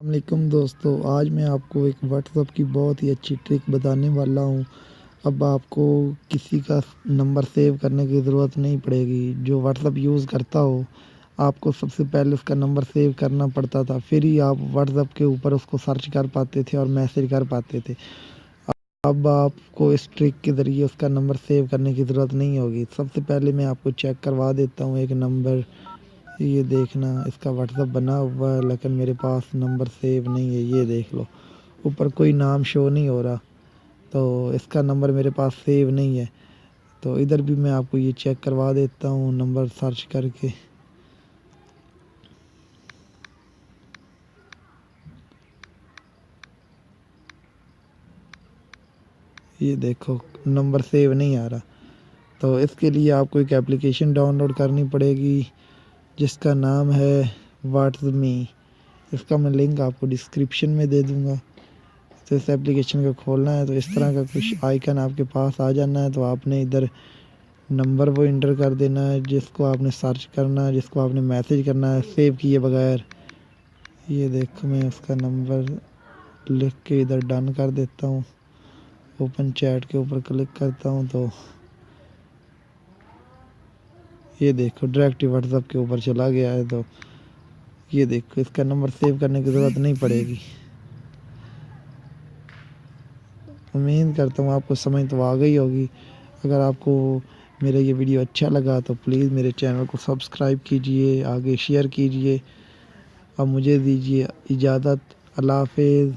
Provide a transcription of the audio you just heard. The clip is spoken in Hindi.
वालेकुम दोस्तों, आज मैं आपको एक व्हाट्सएप की बहुत ही अच्छी ट्रिक बताने वाला हूँ। अब आपको किसी का नंबर सेव करने की ज़रूरत नहीं पड़ेगी। जो व्हाट्सएप यूज़ करता हो, आपको सबसे पहले उसका नंबर सेव करना पड़ता था, फिर ही आप व्हाट्सएप के ऊपर उसको सर्च कर पाते थे और मैसेज कर पाते थे। अब आपको इस ट्रिक के ज़रिए उसका नंबर सेव करने की ज़रूरत नहीं होगी। सबसे पहले मैं आपको चेक करवा देता हूँ एक नंबर। ये देखना, इसका व्हाट्सएप बना हुआ है लेकिन मेरे पास नंबर सेव नहीं है। ये देख लो, ऊपर कोई नाम शो नहीं हो रहा, तो इसका नंबर मेरे पास सेव नहीं है। तो इधर भी मैं आपको ये चेक करवा देता हूँ नंबर सर्च करके। ये देखो, नंबर सेव नहीं आ रहा। तो इसके लिए आपको एक एप्लीकेशन डाउनलोड करनी पड़ेगी जिसका नाम है व्हाट्समी। इसका मैं लिंक आपको डिस्क्रिप्शन में दे दूँगा। तो इस एप्लीकेशन को खोलना है, तो इस तरह का कुछ आइकन आपके पास आ जाना है। तो आपने इधर नंबर वो इंटर कर देना है जिसको आपने सर्च करना है, जिसको आपने मैसेज करना है सेव किए बगैर। ये देखो, मैं उसका नंबर लिख के इधर डन कर देता हूँ। ओपन चैट के ऊपर क्लिक करता हूँ तो ये देखो डायरेक्ट व्हाट्सएप के ऊपर चला गया है। तो ये देखो, इसका नंबर सेव करने की ज़रूरत नहीं पड़ेगी। उम्मीद करता हूँ आपको समझ तो आ गई होगी। अगर आपको मेरा ये वीडियो अच्छा लगा तो प्लीज़ मेरे चैनल को सब्सक्राइब कीजिए, आगे शेयर कीजिए। अब मुझे दीजिए इजाज़त। अल्लाह हाफ़िज़।